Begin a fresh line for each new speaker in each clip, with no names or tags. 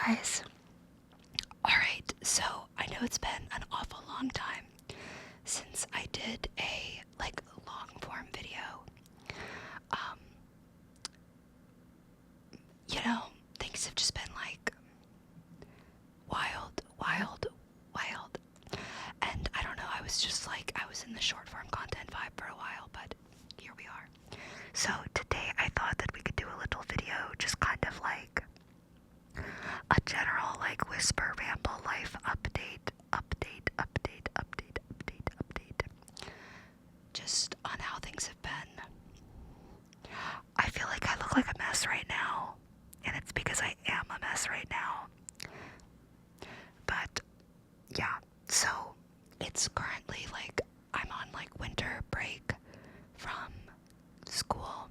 guys. Alright, so I know it's been an awful long time since I did a long form video. Things have just been wild. And I don't know, I was in the short form content vibe for a while, but here we are. So today I thought that we could do a little video, just kind of like a general whisper ramble life update. Just on how things have been. I feel like I look like a mess right now, and it's because I am a mess right now. But yeah, so it's currently I'm on winter break from school,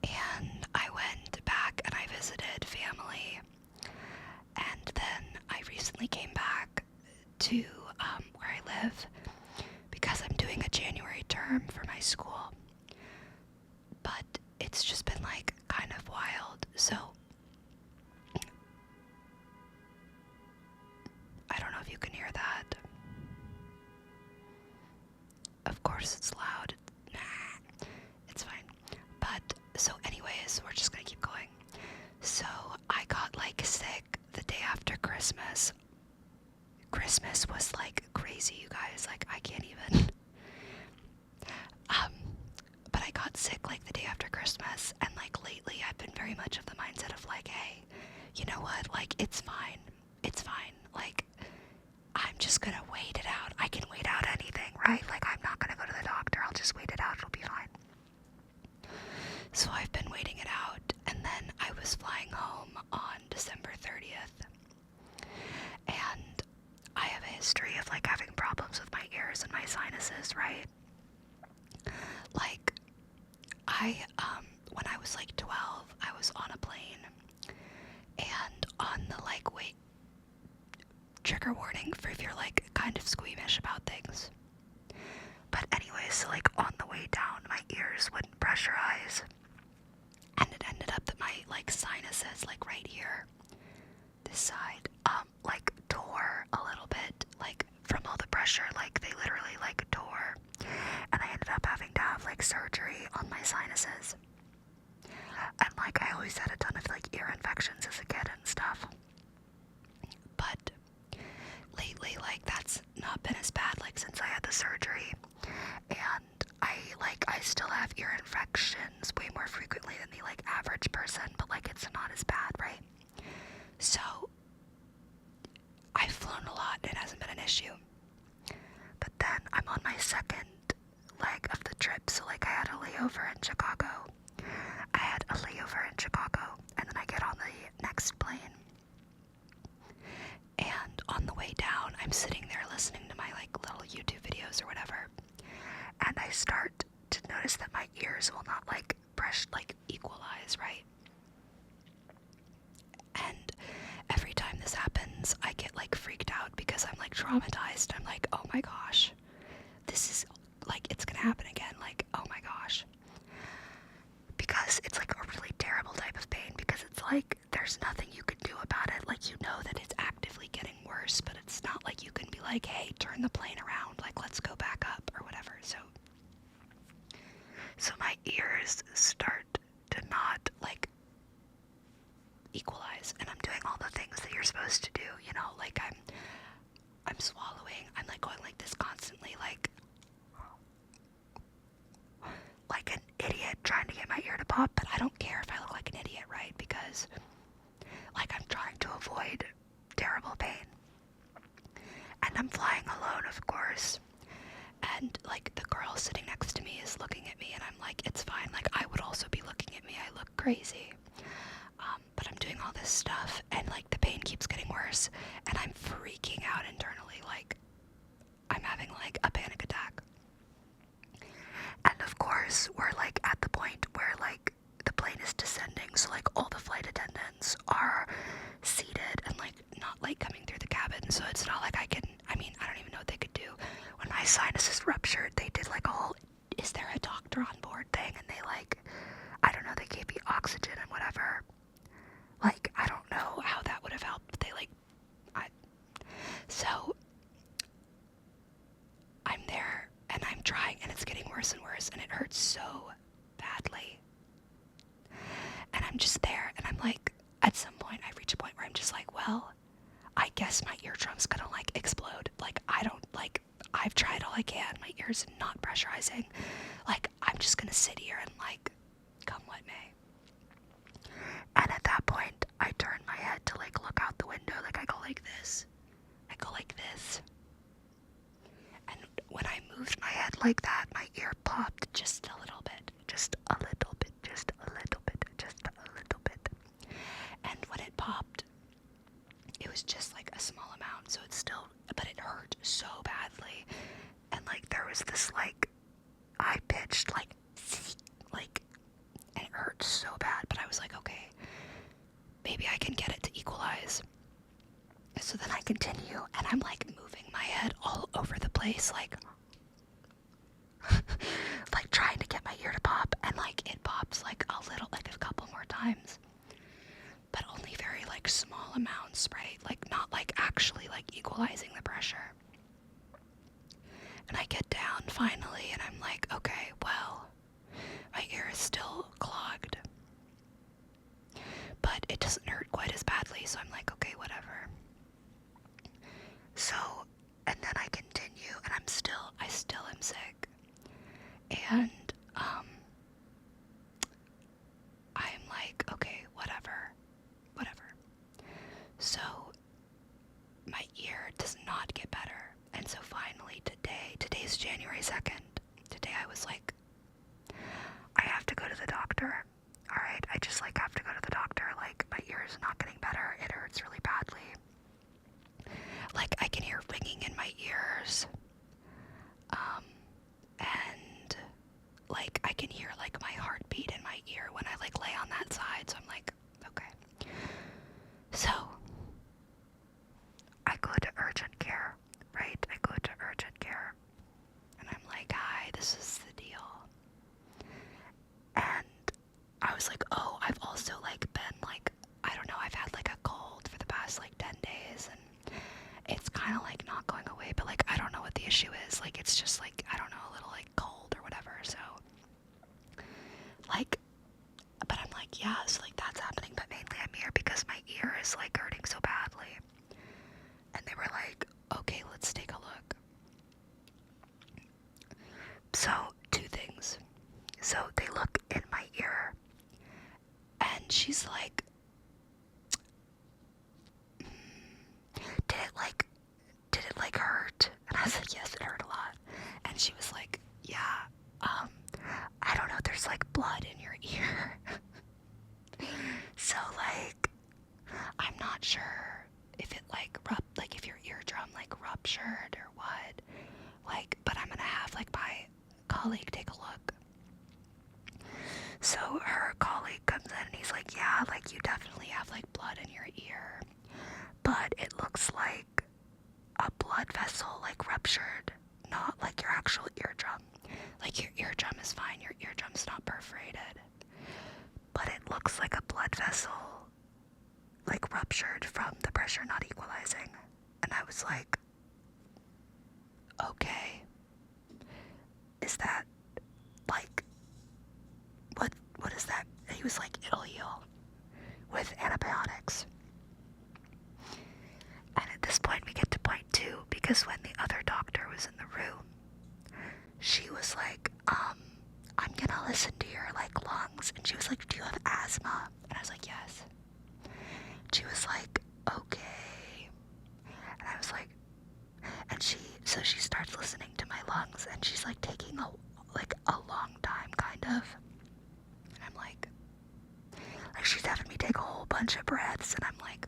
and I went back and I visited family, and then I recently came back to where I live because I'm doing a January term for my school. But it's just been kind of wild. So I don't know if you can hear that. Of course it's loud. Nah, it's fine. But so anyways, we're just gonna keep going. So I got sick the day after Christmas. Christmas was crazy, you guys. I can't even. But I got sick the day after Christmas, and lately I've been very much of the mindset of hey, you know what? It's fine. It's fine. I'm just gonna wait it out. I can wait out anything, right? I'm not gonna go to the doctor. I'll just wait it out. It'll be fine. So I've been waiting it out, and then I was flying home on December 30th. And I have a history of having problems with my ears and my sinuses, right? When I was 12, I was on a plane, and on the wait, trigger warning for if you're kind of squeamish about things. But anyways, so on the way down, my ears wouldn't pressurize, and it ended up that my sinuses right here, this side, tore a little bit, from all the pressure. They literally tore, and I ended up having to have surgery on my sinuses. And I always had a ton of ear infections as a kid and stuff, but lately that's not been as bad since I had the surgery. And I still have ear infections way more frequently than the average person, but it's not as bad, right? So I've flown a lot, it hasn't been an issue. But then I'm on my second leg of the trip, so I had a layover in Chicago. And then I get on the next plane. And on the way down, I'm sitting there listening to my little YouTube videos or whatever. And I start to notice that my ears will not equalize, right? And every time this happens, I get freaked out because I'm traumatized. I'm oh my gosh, this is it's gonna happen again. Oh my gosh. Because it's a really terrible type of pain, because it's there's nothing you can do about it. You know that it's actively getting worse, but it's not you can be hey, turn the plane around, let's go back up or whatever. So my ears start to not equalize, and I'm doing all the things that you're supposed to do, I'm swallowing, I'm going this constantly, an idiot trying to get my ear to pop. But I don't care if I look like an idiot, right? Because I'm trying to avoid terrible pain. And I'm flying alone, of course. And the girl sitting next to me is looking at me, and I'm it's fine. I would also be looking at me. I look crazy. But I'm doing all this stuff, and the pain keeps getting worse, and I'm freaking out internally. I'm having a panic attack. And of course, we're at the point where the plane is descending, so all the flight attendants are seated and not coming through the cabin, so it's not I don't even know what they could do. When my sinuses ruptured, they did a whole is there a doctor on board thing, and they I don't know, they gave me oxygen and whatever. I don't know at some point I reach a point where I'm just like, well, I guess my eardrum's gonna like explode. Like, I don't like, I've tried all I can. My ear's not pressurizing. Like, I'm just gonna sit here and like, come what may. And at that point, I turn my head to like look out the window. Like, I go like this. I go like this. And when I moved my head like that, my ear popped just a little bit. Just a little bit. Just a little bit. Just a little bit. And when it popped, it was just like a small amount. So it's still, but it hurt so badly. And like there was this like high-pitched like, and it hurt so bad. But I was like, okay, maybe I can get it to equalize. So then I continue, and I'm like moving my head all over the place, like like trying to get my ear to pop, and like it pops like a little, like a couple more times, but only very like small amounts, right? Like not like actually like equalizing the pressure. And I get down finally, and I'm like, okay, well, my ear is still clogged, but it doesn't hurt quite as badly, so I'm like, okay, whatever. So, and then I continue, and I still am sick, and, I'm like, okay, whatever. So, my ear does not get better, and so finally today's January 2nd, today I was like, I have to go to the doctor, alright, I just like have to go to the doctor, like, my ear is not getting better, it hurts really badly. Like, I can hear ringing in my ears, and, like, I can hear, like, my heartbeat in my ear when I, like, lay on that side, so I'm like, okay. So, I go to urgent care, right? I go to urgent care, and I'm like, hi, this is the deal. And I was like, oh, I've also, like, been, like, I don't know, I've had, like, a cold for the past, like, 10 days, and it's kind of like not going away, but like I don't know what the issue is. Like it's just like, I don't know, a little like cold or whatever. So like, but I'm like, yeah, so like that's happening, but mainly I'm here because my ear is like hurting so badly. And they were like, okay, let's take a look. So 2 things. So they look in my ear, and she's like, did it like hurt? And I said, yes, it hurt a lot. And she was like, yeah, I don't know, there's like blood in your ear. So like, I'm not sure if it like if your eardrum like ruptured or what. Like, but I'm gonna have like my colleague take a look. So her colleague comes in and he's like, yeah, like you definitely have like blood in your ear, but it looks like a blood vessel like ruptured, not like your actual eardrum. Like your eardrum is fine, your eardrum's not perforated, but it looks like a blood vessel like ruptured from the pressure not equalizing. And I was like, okay, is that like, what is that? And he was like, it'll heal with antibiotics. And at this point we get to point 2, because when the other doctor was in the room, she was like, I'm gonna listen to your like lungs. And she was like, do you have asthma? And I was like, yes. She was like, okay. And I was like, and she starts listening to my lungs, and she's like taking a long time kind of. And I'm like she's having me take a whole bunch of breaths, and I'm like,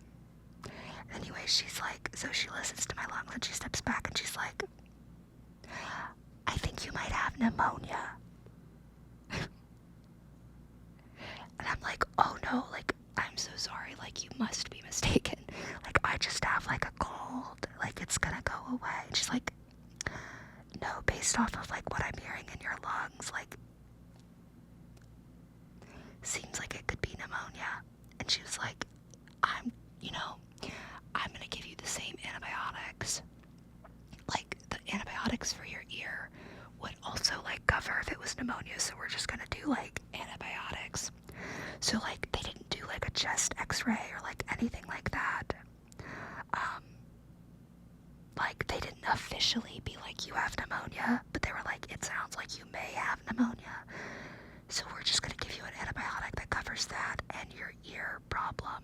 anyway, she's like, so she listens to my lungs and she steps back and she's like, I think you might have pneumonia. And I'm like, oh no, like, I'm so sorry, like, you must be mistaken. Like, I just have like a cold, like, it's gonna go away. And she's like, no, based off of like what I'm hearing in your lungs, like, seems like it could be pneumonia. And she was like, I'm gonna give you the same antibiotics. Like, the antibiotics for your ear would also like cover if it was pneumonia, so we're just gonna do like antibiotics. So like they didn't do like a chest x-ray or like anything like that. Like they didn't officially be like, you have pneumonia, but they were like, it sounds like you may have pneumonia. So we're just gonna give you an antibiotic that covers that and your ear problem.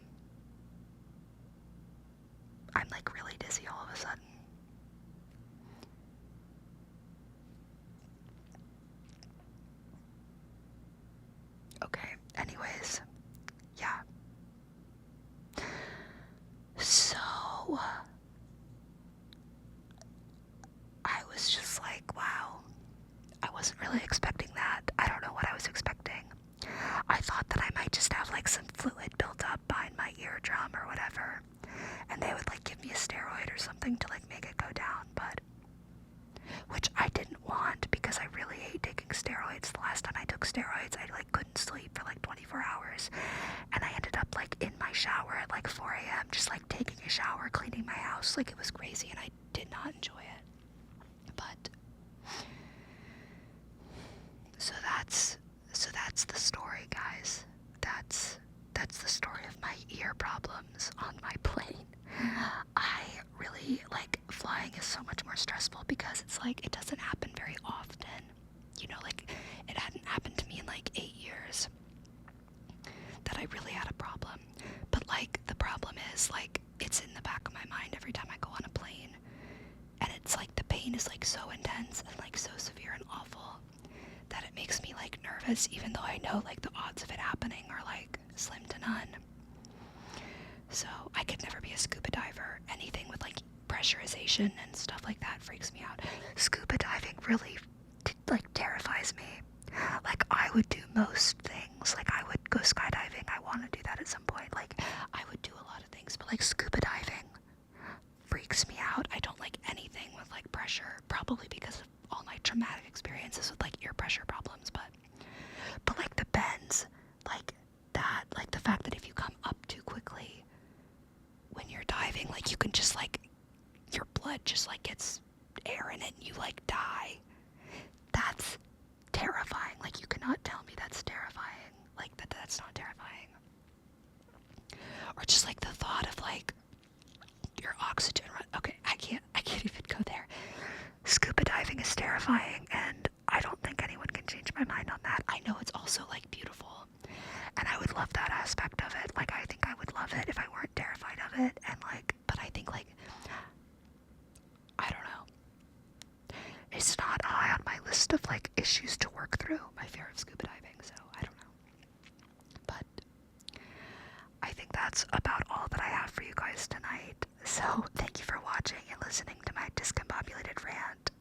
I'm like really dizzy all of a sudden. Okay, anyways, yeah. So, I was just like, wow, I wasn't really expecting that. I don't know what I was expecting. I thought that I might just have like some fluid built up behind my eardrum or whatever, and they would like give me a steroid or something to like make it go down, but which I didn't want because I really hate taking steroids. The last time I took steroids, I like couldn't sleep for like 24 hours, and I ended up like in my shower at like 4 a.m. just like taking a shower, cleaning my house. Like it was crazy, and I did not enjoy it. But so that's the story, guys. That's the story of my ear problems on my plane. I really like flying is so much more stressful because it's like it doesn't happen very often. You know, like it hadn't happened to me in like 8 years that I really had a problem. But like the problem is like it's in the back of my mind every time I go on a plane. And it's like the pain is like so intense and like so severe and awful that it makes me like nervous, even though I know like the odds of it happening are like slim to none. So I could never be a scuba diver. Anything with like pressurization and stuff like that freaks me out. Scuba diving really like terrifies me. Like I would do most things. Like I would go skydiving. I want to do that at some point. Like I would do a lot of things, but like scuba diving freaks me out. I don't like anything with like pressure, probably because of all my traumatic experiences with like ear pressure problems, but like the bends, like that, like the fact that if you come up too quickly when you're diving, like you can just like, your blood just like gets air in it and you like die. That's terrifying. Like you cannot tell me that's terrifying. Like that's not terrifying. Or just like the thought of like your oxygen run. Okay, I can't even go there. Scuba diving is terrifying, and I don't think anyone can change my mind on that. I know it's also like beautiful, and I would love that aspect of it. Like I think I would love it if I weren't terrified of it, and like, but I think like, I don't know. It's not high on my list of like issues to work through, my fear of scuba diving, so I don't know. But I think that's about all that I have for you guys tonight. So thank you for watching and listening to my discombobulated rant.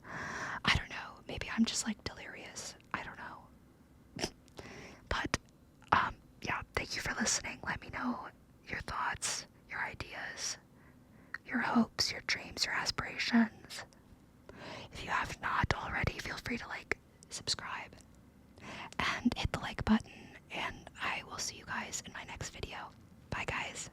I don't know, maybe I'm just like delirious. I don't know. But yeah, thank you for listening. Let me know your thoughts, your ideas, your hopes, your dreams, your aspirations. If you have not already, feel free to like, subscribe, and hit the like button, and I will see you guys in my next video. Bye guys.